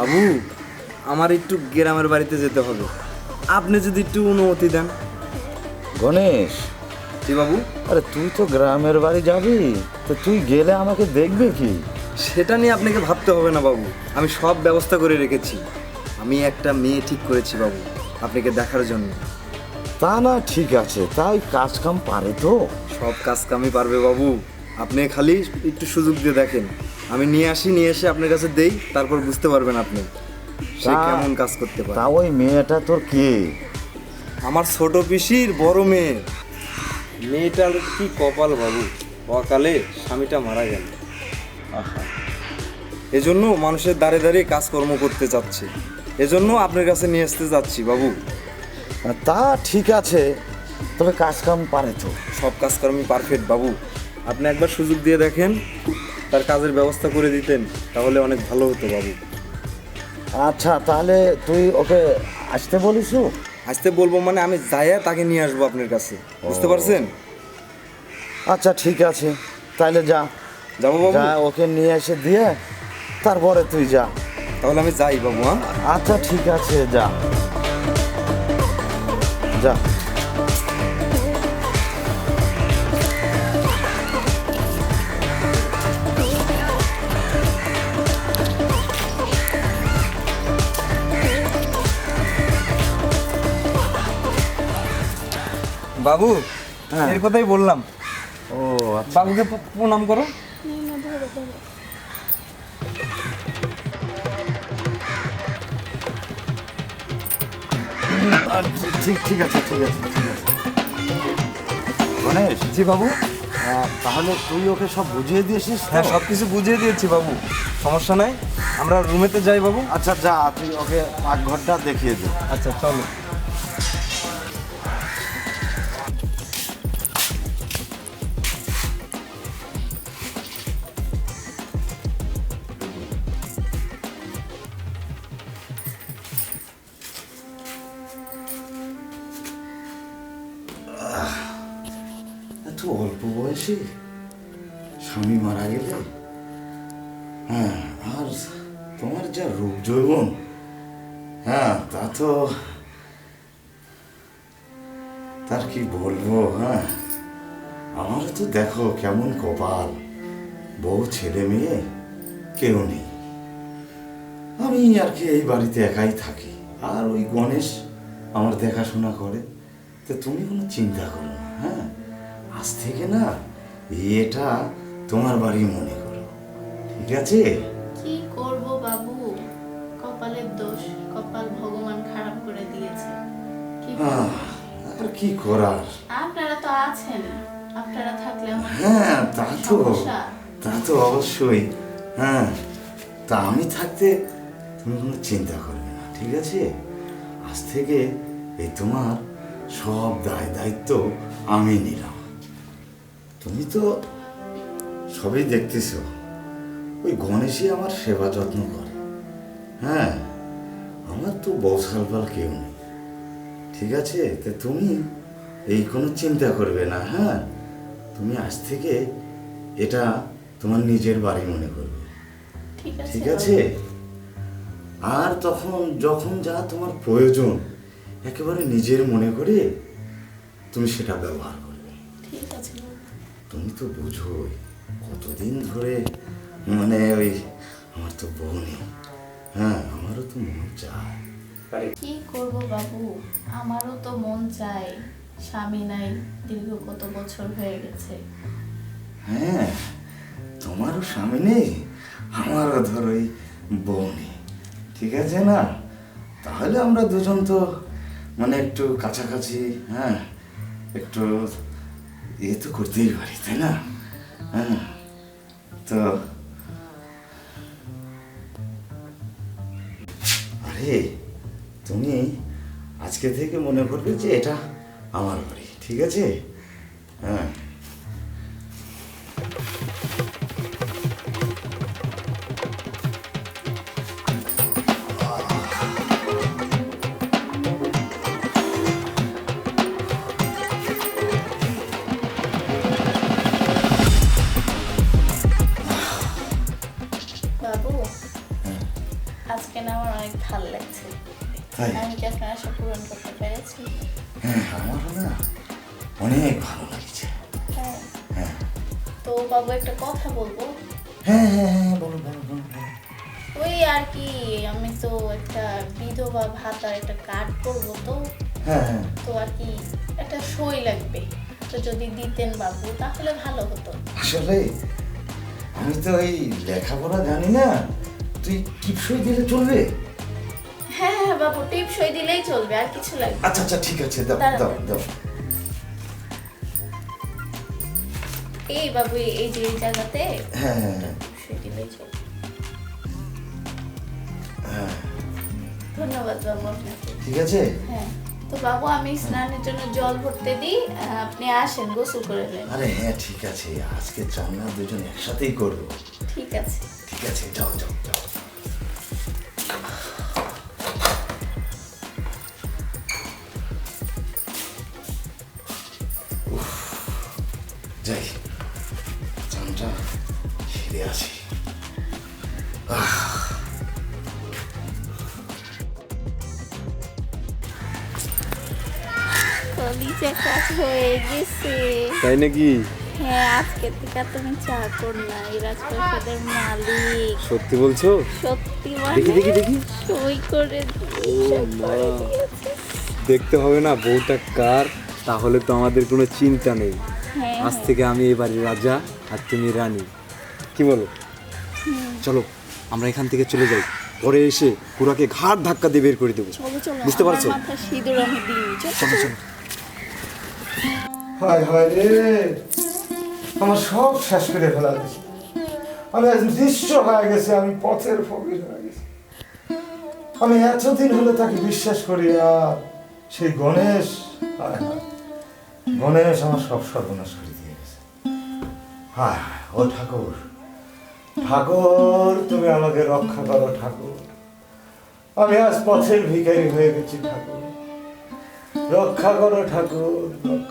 বাবু, আমার একটু গ্রামের বাড়িতে যেতে হবে, আপনি যদি একটু অনুমতি দেন। গণেশ, জি বাবু। আরে তুই তো গ্রামের বাড়ি যাবি, তো তুই গেলে আমাকে দেখবে কি? সেটা নিয়ে আপনাকে ভাবতে হবে না বাবু, আমি সব ব্যবস্থা করে রেখেছি। আমি একটা মেয়ে ঠিক করেছি বাবু, আপনাকে দেখার জন্য। তা না ঠিক আছে, তাই কাজ কাম পারে তো? সব কাজ কামই পারবে বাবু, আপনি খালি একটু সুযোগ দিয়ে দেখেন। আমি নিয়ে এসে আপনার কাছে দেই, তারপর বুঝতে পারবেন আপনি সে কেমন কাজ করতে পারে। তা ওই মেয়েটা তোর কে? আমার ছোট পিসির বড় মেয়ে। মেয়েটার কি কপাল বাবু, অকালে স্বামীটা মারা গেল। এজন্য মানুষের দাঁড়ে দাঁড়িয়ে কাজকর্ম করতে চাচ্ছে, এজন্য আপনার কাছে নিয়ে আসতে যাচ্ছি বাবু। তা ঠিক আছে, তবে কাজ কাম পারে তো? সব কাজকর্মই পারফেক্ট বাবু, আপনি একবার সুযোগ দিয়ে দেখেন, তার কাজের ব্যবস্থা করে দিতেন তাহলে অনেক ভালো হতো বাবু। আচ্ছা, তাহলে তুই ওকে আসতে বলিস? আসতে বলবো মানে আমি যাইয়া তাকে নিয়ে আসবো আপনার কাছে, বুঝতে পারছেন? আচ্ছা ঠিক আছে, তাহলে যা যাবো বাবু? যা, ওকে নিয়ে এসে দিয়ে তারপরে তুই যা। তাহলে আমি যাই বাবু। হ্যাঁ আচ্ছা ঠিক আছে, যা যা। বাবু, হ্যাঁ। এর কথাই বললাম। ও আচ্ছা, বাবুকে প্রণাম করো। ঠিক ঠিক আছে ঠিক আছে ঠিক আছে। গণেশ, জি বাবু। তাহলে তুই ওকে সব বুঝিয়ে দিয়েছিস তো? হ্যাঁ, সব কিছু বুঝিয়ে দিয়েছি বাবু, সমস্যা নাই। আমরা রুমেতে যাই বাবু। আচ্ছা যা, তুই ওকে পাকঘরটা দেখিয়ে দে। আচ্ছা চলো। এত অল্প বয়সে স্বামী মারা গেলে, হ্যাঁ, আর তোমার যা রূপ যৌবন, হ্যাঁ তা তো তার কি বলবো। হ্যাঁ, আমারও তো দেখো কেমন কপাল, বউ ছেলে মেয়ে কেউ নেই। আমি আর কি এই বাড়িতে একাই থাকি, আর ওই গণেশ আমার দেখাশোনা করে। তো তুমি কোনো চিন্তা করো না, হ্যাঁ, আজ থেকে না এটা তোমার বাড়ি মনে করো, ঠিক আছে? কি করব বাবু, কপালের দোষ, কপাল ভগবান খারাপ করে দিয়েছে। কি করব? আর কি করার। আপনারা তো আছেন, আপনারা থাকলে আমার হ্যাঁ সমস্যা। তা তো অবশ্যই। হ্যাঁ, তা আমি থাকতে তুমি কোনো চিন্তা করবে না, ঠিক আছে? আজ থেকে এই তোমার সব দায়িত্ব আমি নিলাম। তুমি তো সবই দেখতেছো, ওই গণেশই আমার সেবা যত্ন করে। হ্যাঁ, আমার তো বৌসালপাল কেউ নেই, ঠিক আছে? তা তুমি এই কোনো চিন্তা করবে না। হ্যাঁ, তুমি আজ থেকে এটা তোমার নিজের বাড়ি মনে করবে, ঠিক আছে ঠিক আছে? আর তখন যখন যা তোমার প্রয়োজন একেবারে নিজের মনে করে তুমি সেটা ব্যবহার করবে, ঠিক আছে বাবু। তুমি তো বুঝোই কতদিন ধরে মানে ওই আমার তো বউ নেই। হ্যাঁ, আমারও তো মন চায়। কি করব বাবু, আমারও তো মন চায়, স্বামী নাই, দীর্ঘ কত বছর হয়ে গেছে। হ্যাঁ, তোমারও স্বামী নেই, আমারও ধর ওই বউ নেই, ঠিক আছে না? তাহলে আমরা দুজন তো মানে একটু কাছাকাছি, হ্যাঁ, একটু তো করতেই পারি, তাই না? হ্যাঁ, তো আরে তুমি আজকে থেকে মনে করবে যে এটা আমার বাড়ি, ঠিক আছে? হ্যাঁ। আজকে না আমার অনেক ভালো লাগছে। তাই? আমি কি আপনার আশা পূরণ করতে পেরেছি? হ্যাঁ আমারও না অনেক ভালো লাগছে। হ্যাঁ। হ্যাঁ তো বাবু একটা কথা বলবো। হ্যাঁ হ্যাঁ হ্যাঁ বলো বলো বলো বলো। ওই আর কি, আমি তো একটা বিধবা ভাতার একটা কার্ড করবো, তো হ্যাঁ হ্যাঁ তো আর কি একটা সই লাগবে, তো যদি দিতেন বাবু তাহলে ভালো হতো। আসলে আমি তো এই লেখাপড়া জানি না, তুই টিপসই দিলে চলবে? হ্যাঁ হ্যাঁ বাবু, টিপ সই দিলেই চলবে, আর কিছু লাগবে না। আচ্ছা আচ্ছা ঠিক আছে, দাও দাঁড়াও। দাও দাও। এই বাবু, এই যে এই জায়গাতে হ্যাঁ হ্যাঁ হ্যাঁ টিপ সই দিলেই চলবে। হ্যাঁ ধন্যবাদ বাবু আপনাকে। ঠিক আছে। হ্যাঁ, তো বাবু আমি স্নানের জন্য জল ভরতে দিই, আপনি আসেন গোসল করে নেন। আরে হ্যাঁ ঠিক আছে, আজকে চান্না দুজন একসাথেই করবো। ঠিক আছে। ঠিক আছে যাও যাও যাও। উফ, যাই চানটা সেরে আসি। কলিজা কাজ হয়ে গেছে। তাই নাকি? হ্যাঁ, আজকে থেকে তুমি চাকর না, এই রাজপ্রাসাদের মালিক। সত্যি বলছো? সত্যি মানে দেখি, দেখি, দেখি। সই করে মা। দেখতে হবে না বউটা কার, তাহলে তো আমাদের কোনো চিন্তা নেই। হ্যাঁ আজ থেকে আমি এই বাড়ির রাজা আর তুমি রানী, কি বলো? চলো আমরা এখান থেকে চলে যাই, পরে এসে পুরাকে ঘাট ধাক্কা দিয়ে বের করে দেবো। চলো চলো, বুঝতে পারছো? আমার মাথা সিঁদুর আমি দিই। চলো চলো। হায় হায় রে, আমার সব শেষ করে ফেলা গেছে। আমি আজ নিঃস্ব হয়ে গেছি, আমি পথের ফকির হয়ে গেছি। আমি এতদিন হলো তাকে বিশ্বাস করি, আর সেই গণেশ, হায় হায়, গণেশ আমার সব সর্বনাশ করে দিয়ে গেছে। হায় হায়, ও ঠাকুর, ঠাকুর তুমি আমাকে রক্ষা করো ঠাকুর। আমি আজ পথের ভিখারি হয়ে গেছি ঠাকুর, রক্ষা করো ঠাকুর, রক্ষা